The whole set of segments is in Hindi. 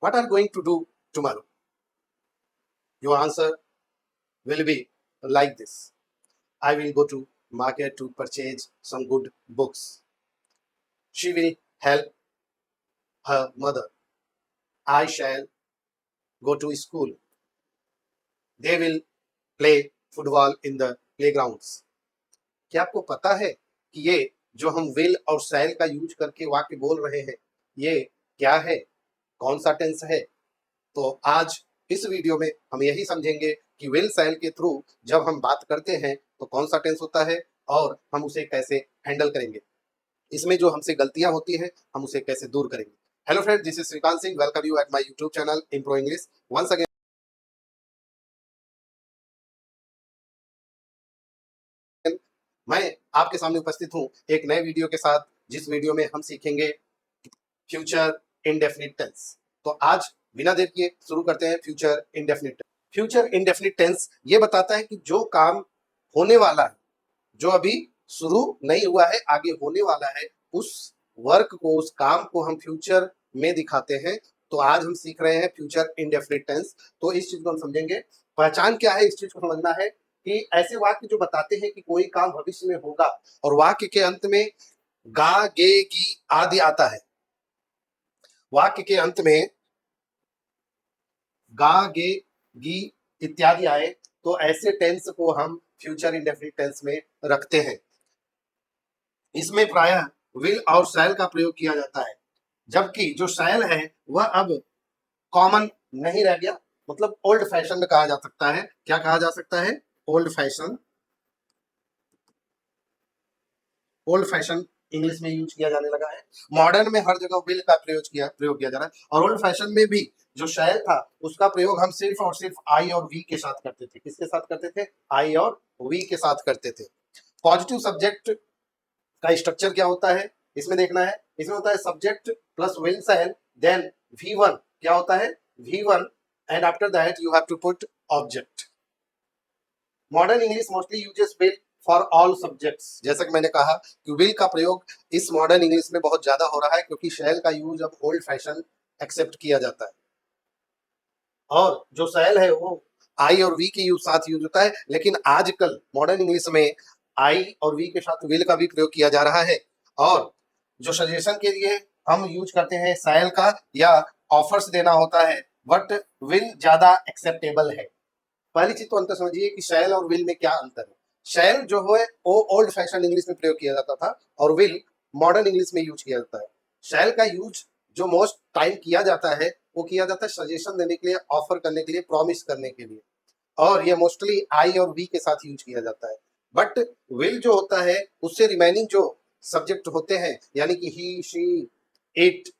What are you going to do tomorrow? Your answer will be like this. I will go to market to purchase some good books. She will help her mother. I shall go to school. They will play football in the playgrounds. क्या आपको पता है कि ये जो हम विल और शैल का यूज करके वाक्य बोल रहे हैं ये क्या है, कौन सा टेंस है? तो आज इस वीडियो में हम यही समझेंगे कि विल शैल के थ्रू जब हम बात करते हैं तो कौन सा टेंस होता है और हम उसे कैसे हैंडल करेंगे, इसमें जो हमसे गलतियां होती हैं हम उसे कैसे दूर करेंगे। Hello friend, this is Shrikant Singh. Welcome you at my YouTube channel Impro English. Once again मैं आपके सामने उपस्थित हूं एक नए वीडियो के साथ, जिस वीडियो में हम सीखेंगे फ्यूचर इंडेफिनिट टेंस। तो आज बिना देर किए शुरू करते हैं future indefinite tense. Future indefinite tense ये बताता है कि जो काम होने वाला है, जो अभी शुरू नहीं हुआ है, आगे होने वाला है, उस वर्क को, उस काम को हम फ्यूचर में दिखाते हैं। तो आज हम सीख रहे हैं फ्यूचर इंडेफिनिट टेंस। तो इस चीज को हम समझेंगे। पहचान क्या है, इस चीज को समझना है कि ऐसे वाक्य जो बताते हैं कि कोई काम भविष्य में होगा और वाक्य के अंत में गा, गे, गी आदि आता है। वाक्य के अंत में गा, गे, गी इत्यादि आए तो ऐसे टेंस को हम फ्यूचर इंडेफिनिट टेंस में रखते हैं। इसमें प्रायः विल और शैल का प्रयोग किया जाता है, जबकि जो शैल है वह अब कॉमन नहीं रह गया, मतलब ओल्ड फैशन कहा जा सकता है। क्या कहा जा सकता है? Old fashion. Old fashion English में यूज किया जाने लगा है। मॉडर्न में हर जगह विल का प्रयोग किया जा रहा है। और ओल्ड फैशन में भी जो शैल था उसका प्रयोग हम सिर्फ और सिर्फ आई और वी के साथ करते थे। किसके साथ करते थे? आई और वी के साथ करते थे। पॉजिटिव सब्जेक्ट का स्ट्रक्चर क्या होता है इसमें देखना है। इसमें होता है subject plus will shall, then V1 क्या होता है? V1 and after that you have to put object. Modern English mostly uses will for all subjects. जैसा कि मैंने कहा कि विल का प्रयोग इस मॉडर्न इंग्लिश में बहुत ज्यादा हो रहा है, क्योंकि शैल का यूज अब ओल्ड फैशन एक्सेप्ट किया जाता है। और जो शैल है वो आई और वी के साथ यूज होता है, लेकिन आजकल मॉडर्न इंग्लिश में आई और वी के साथ विल का भी प्रयोग किया जा रहा है। और जो सजेशन के लिए हम यूज करते हैं शैल का, या ऑफर्स देना होता है, बट विल ज्यादा एक्सेप्टेबल है। पहली चीज तो अंतर समझिए कि शैल और विल में क्या अंतर है। शैल जो है वो ओल्ड फैशन इंग्लिश में प्रयोग किया जाता था और विल मॉडर्न इंग्लिश में यूज किया जाता है। शैल का यूज जो मोस्ट टाइम किया जाता है वो किया जाता है सजेशन देने के लिए, ऑफर करने के लिए, प्रॉमिस करने के लिए, और ये मोस्टली आई और वी के साथ यूज किया जाता है। बट विल जो होता है उससे रिमेनिंग जो सब्जेक्ट होते हैं, यानी कि ही, शी, इट,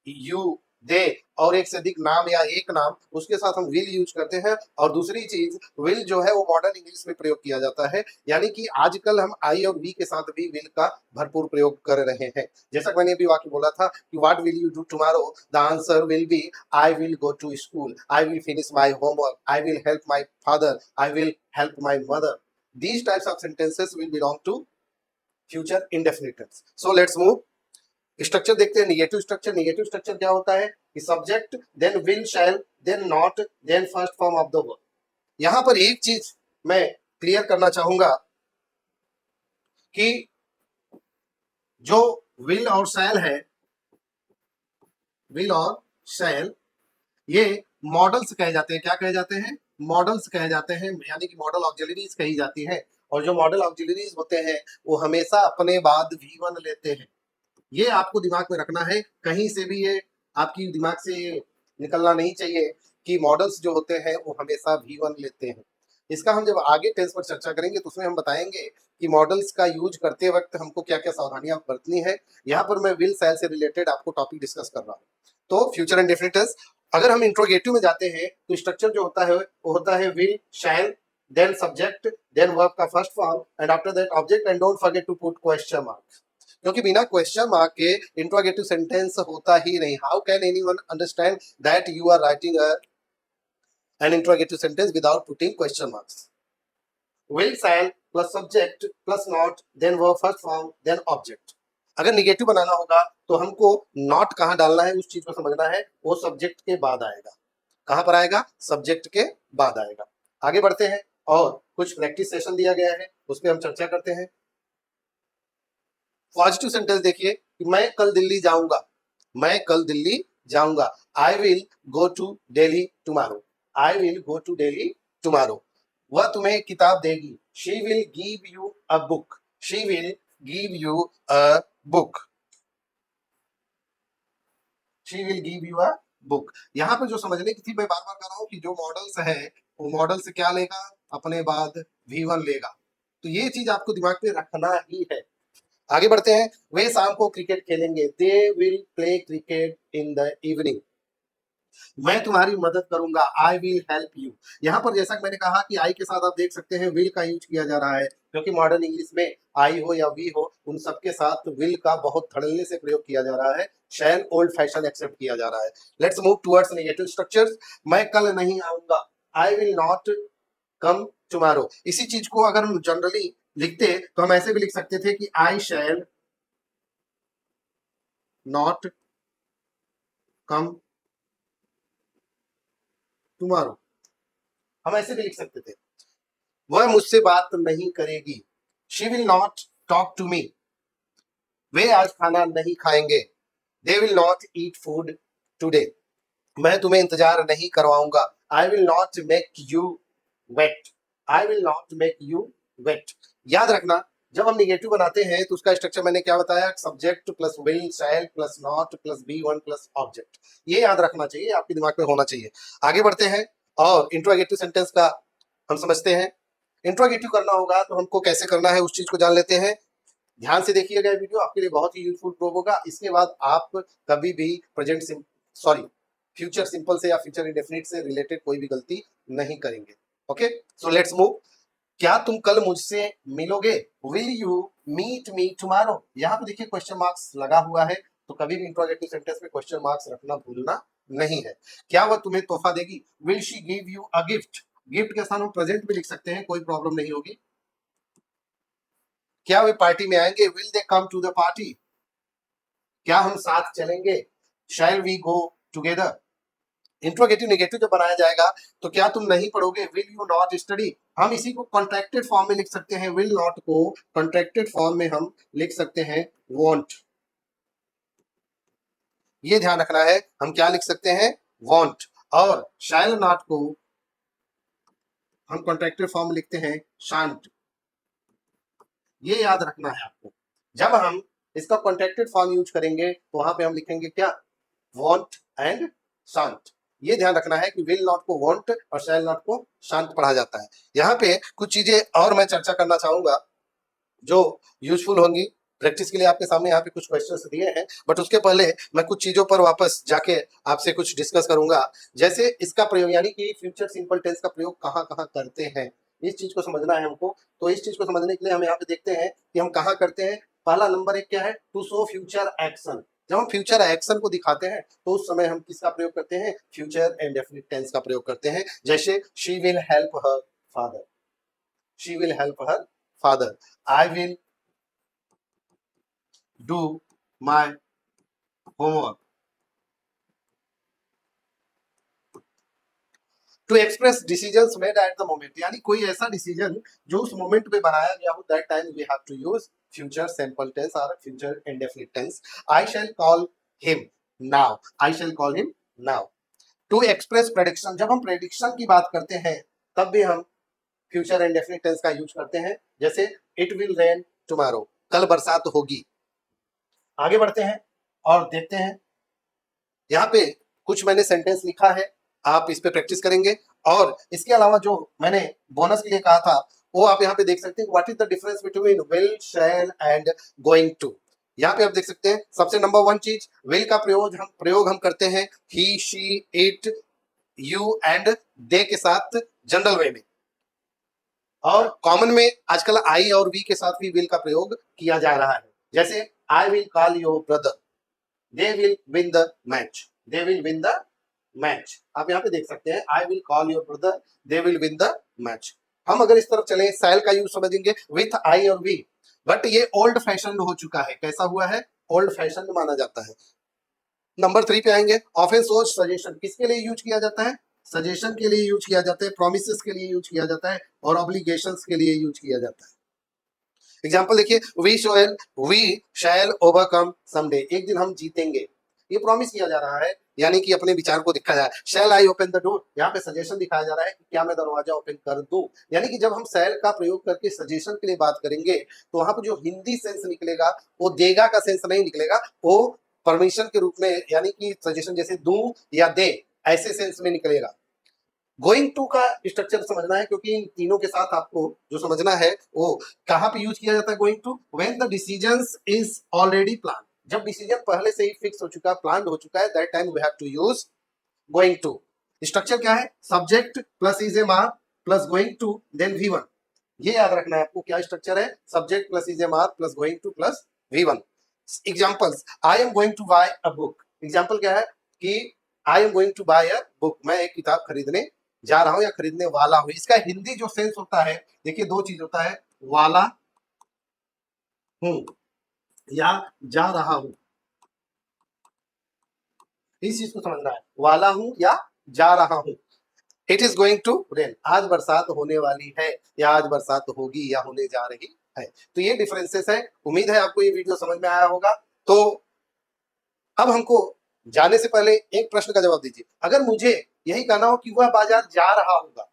यू, दे और एक से अधिक नाम या एक नाम, उसके साथ हम विल यूज करते हैं। और दूसरी चीज, विल जो है वो मॉडर्न इंग्लिश में प्रयोग किया जाता है, यानी कि आजकल हम आई और वी के साथ भी विल का भरपूर प्रयोग कर रहे हैं। जैसा कि मैंने अभी वाक्य बोला था कि what will you do tomorrow, the answer will be I will go to school, I will finish my homework, I will help my father, I will help my mother. These types of sentences will belong to future indefinite tense. So let's move. Structure देखते हैं। Negative structure. निगेटिव स्ट्रक्चर क्या होता है कि subject, then will, shall, then not, then first form of the verb. यहां पर एक चीज मैं क्लियर करना चाहूंगा कि जो विल और शैल है, विल और शैल, ये मॉडल्स कहे जाते हैं। क्या कहे जाते हैं? मॉडल्स कहे जाते हैं, यानी कि मॉडल ऑक्सिलरीज कही जाती है। और जो मॉडल ऑक्सिलरीज होते हैं वो हमेशा अपने बाद V1 लेते हैं। ये आपको दिमाग में रखना है, कहीं से भी ये आपकी दिमाग से ये निकलना नहीं चाहिए कि मॉडल्स जो होते हैं वो हमेशा V1 लेते हैं। इसका हम जब आगे टेंस पर चर्चा करेंगे तो उसमें हम बताएंगे कि मॉडल्स का यूज करते वक्त हमको क्या क्या सावधानियां बरतनी है। यहाँ पर मैं विल शैल से रिलेटेड आपको टॉपिक डिस्कस कर रहा हूँ। तो फ्यूचर इंडेफिनिट टेंस, अगर हम इंट्रोगेटिव में जाते हैं तो स्ट्रक्चर जो होता है वो होता है will, shall, then subject, then verb का first form and after that object, and don't forget to put question mark. क्योंकि बिना क्वेश्चन मार्क के इंट्रोगेटिव सेंटेंस होता ही नहीं। How can anyone understand that you are writing an interrogative sentence without putting question marks? Will, shall plus subject plus not, then verb first form, then object. अगर निगेटिव बनाना होगा तो हमको नॉट कहाँ डालना है उस चीज को समझना है, वो सब्जेक्ट के बाद आएगा। कहां पर आएगा? सब्जेक्ट के बाद आएगा। आगे बढ़ते हैं और कुछ प्रैक्टिस सेशन दिया गया है, उस पर हम चर्चा करते हैं। पॉजिटिव सेंटेंस देखिए कि मैं कल दिल्ली जाऊंगा, मैं कल दिल्ली जाऊंगा। I will go to Delhi tomorrow, I will go to Delhi tomorrow. वह तुम्हें एक किताब देगी, she will give you a book, she will give you a book, she will give you a book. यहाँ पे जो समझने की थी, मैं बार बार कर रहा हूँ कि जो मॉडल्स है वो मॉडल से क्या लेगा, अपने बाद V1 लेगा। तो ये चीज आपको दिमाग में रखना ही है। आगे बढ़ते हैं। वे शाम को क्रिकेट खेलेंगे, they will play cricket in the evening. मैं तुम्हारी मदद करूंगा, आई विल हेल्प यू। यहाँ पर जैसा कि मैंने कहा कि आई के साथ आप देख सकते हैं विल का यूज किया जा रहा है, क्योंकि मॉडर्न इंग्लिश में आई हो या वी हो, उन सबके साथ विल का बहुत धड़ल्ले से प्रयोग किया जा रहा है। शैल ओल्ड फैशन एक्सेप्ट किया जा रहा है। Let's move towards negative structures. मैं कल नहीं आऊंगा, आई विल नॉट कम टुमारो। इसी चीज को अगर हम जनरली लिखते तो हम ऐसे भी लिख सकते थे कि आई शैल नॉट कम टुमारो, हम ऐसे भी लिख सकते थे। वह मुझसे बात नहीं करेगी, she will not talk to me. वे आज खाना नहीं खाएंगे, they will not eat food today. मैं तुम्हें इंतजार नहीं करवाऊंगा, I will not make you wait, I will not make you wait. याद रखना, जब हम निगेटिव बनाते हैं तो उसका स्ट्रक्चर मैंने क्या बताया, subject plus will shell plus not plus B1 plus object. ये याद रखना चाहिए, आपके दिमाग में होना चाहिए। आगे बढ़ते हैं और इंट्रोगेटिव सेंटेंस का हम समझते हैं। इंट्रोगेटिव करना होगा तो हमको कैसे करना है उस चीज को जान लेते हैं। ध्यान से देखिएगा, वीडियो आपके लिए बहुत ही यूजफुल प्रूव होगा। इसके बाद आप कभी भी प्रेजेंट सॉरी फ्यूचर सिंपल से या फ्यूचर इंडेफिनिट से रिलेटेड कोई भी गलती नहीं करेंगे। Okay, so let's move. क्या तुम कल मुझसे मिलोगे, will you meet me tomorrow. यहाँ पे देखिए क्वेश्चन मार्क्स लगा हुआ है, तो कभी भी इंट्रोगेटिव सेंटेंस में क्वेश्चन मार्क्स रखना भूलना नहीं है। क्या वह तुम्हें तोहफा देगी, will she give you a gift. Gift के स्थान हम प्रेजेंट भी लिख सकते हैं, कोई प्रॉब्लम नहीं होगी। क्या वे पार्टी में आएंगे, will they come to the party. क्या हम साथ चलेंगे, shall we go together. Interrogative negative जब बनाया जाएगा तो क्या तुम नहीं पढ़ोगे, विल यू नॉट स्टडी। हम इसी को कॉन्ट्रैक्टेड फॉर्म में लिख सकते हैं, विल नॉट को कॉन्ट्रैक्टेड फॉर्म में हम लिख सकते हैं वॉन्ट। ये ध्यान रखना है, हम क्या लिख सकते हैं, वॉन्ट। और शैल नॉट को हम कॉन्ट्रैक्टेड फॉर्म में लिखते हैं शांट। ये याद रखना है आपको। जब हम इसका कॉन्ट्रैक्टेड फॉर्म यूज करेंगे तो वहां पे हम लिखेंगे क्या, वॉन्ट एंड शांत। ये ध्यान रखना है कि विल नॉट को वॉन्ट और शैल नॉट को शांत पढ़ा जाता है। यहाँ पे कुछ चीजें और मैं चर्चा करना चाहूंगा जो यूजफुल होंगी प्रैक्टिस के लिए। आपके सामने यहाँ पे कुछ क्वेश्चंस दिए हैं, बट उसके पहले मैं कुछ चीजों पर वापस जाके आपसे कुछ डिस्कस करूंगा। जैसे इसका प्रयोग यानी कि फ्यूचर सिंपल टेंस का प्रयोग कहाँ कहाँ करते हैं, इस चीज को समझना है हमको। तो इस चीज को समझने के लिए हम यहाँ पे देखते हैं कि हम कहाँ करते हैं। पहला नंबर एक क्या है, टू शो फ्यूचर एक्शन। जब हम फ्यूचर एक्शन को दिखाते हैं तो उस समय हम किसका प्रयोग करते हैं, फ्यूचर इंडेफिनिट टेंस का प्रयोग करते हैं। जैसे she will help her father, she will help her father. I will do my homework. To express decisions made at the moment, यानी कोई ऐसा डिसीजन जो उस मोमेंट में बनाया गया हो, that time we have to use future simple tense और future indefinite tense. I shall call him now, I shall call him now. To express prediction, जब हम प्रेडिक्शन की बात करते हैं तब भी हम फ्यूचर इंडेफिनिट टेंस का यूज करते हैं। जैसे इट विल रेन टुमारो, कल बरसात होगी। आगे बढ़ते हैं और देखते हैं, यहाँ पे कुछ मैंने सेंटेंस लिखा है, आप इस पे प्रैक्टिस करेंगे। और इसके अलावा जो मैंने बोनस के लिए कहा था वो आप यहाँ पे देख सकते हैं, what is the difference between will shall and going to. यहाँ पे आप देख सकते हैं सबसे नंबर वन चीज, विल का प्रयोग हम करते हैं he she it you and they के साथ जनरल वे में, और कॉमन में आजकल आई और वी के साथ भी विल का प्रयोग किया जा रहा है। जैसे I will call your brother, they will win the match, they will win the match. आप यहाँ पे देख सकते हैं I will call your brother, they will win the match. हम अगर इस तरफ चले, शैल का यूज समझेंगे विथ आई और वी। बट ये ओल्ड फैशन हो चुका है। कैसा हुआ है? ओल्ड फैशन माना जाता है। नंबर 3 पे आएंगे, ऑफेन सोर्स सजेशन किसके लिए यूज किया जाता है? सजेशन के लिए यूज किया जाता है, प्रोमिसेस के लिए यूज किया जाता है और ऑब्लिगेशंस के लिए यूज किया जाता है। एग्जांपल देखिए, वी शैल ओवरकम समडे, एक दिन हम जीतेंगे, ये प्रॉमिस किया जा रहा है, यानी कि अपने विचार को दिखाया जा रहा है। शैल आई ओपन द डोर, यहाँ पे सजेशन दिखाया जा रहा है कि क्या मैं दरवाजा ओपन कर दूं। यानी कि जब हम शैल का प्रयोग करके सजेशन के लिए बात करेंगे तो वहां पर जो हिंदी सेंस निकलेगा वो देगा का सेंस नहीं निकलेगा, वो परमिशन के रूप में, यानी कि सजेशन जैसे दूं या दे, ऐसे सेंस में निकलेगा। गोइंग टू का स्ट्रक्चर समझना है, क्योंकि इन तीनों के साथ आपको जो समझना है वो कहां पे यूज किया जाता है going to, when the decision is already plan, जब डिसीजन पहले से ही फिक्स हो चुका है, प्लान हो चुका है, that time we have to use going to. Structure क्या है? Subject plus is a mark plus going to then V1, ये याद रखना है आपको। क्या स्ट्रक्चर है? Subject plus is a mark plus going to plus V1। Examples, I am going to buy a book, example क्या है कि I am going to buy a book, मैं एक किताब खरीदने जा रहा हूं या खरीदने वाला हूं। इसका हिंदी जो सेंस होता है, देखिए दो चीज होता है, वाला हूं या जा रहा हूं, इस चीज को समझना है, वाला हूं या जा रहा हूं। It is going to rain, आज बरसात होने वाली है या आज बरसात होगी या होने जा रही है। तो ये डिफरेंसेस है। उम्मीद है आपको ये वीडियो समझ में आया होगा। तो अब हमको जाने से पहले एक प्रश्न का जवाब दीजिए, अगर मुझे यही कहना हो कि वह बाजार जा रहा होगा,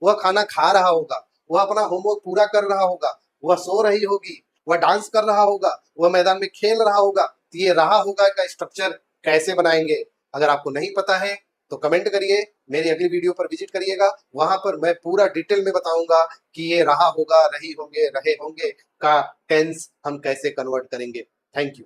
वह खाना खा रहा होगा, वह अपना होमवर्क पूरा कर रहा होगा, वह सो रही होगी, वह डांस कर रहा होगा, वह मैदान में खेल रहा होगा, तो ये रहा होगा का स्ट्रक्चर कैसे बनाएंगे? अगर आपको नहीं पता है तो कमेंट करिए, मेरी अगली वीडियो पर विजिट करिएगा, वहां पर मैं पूरा डिटेल में बताऊंगा कि ये रहा होगा, रही होंगे, रहे होंगे का टेंस हम कैसे कन्वर्ट करेंगे। Thank you.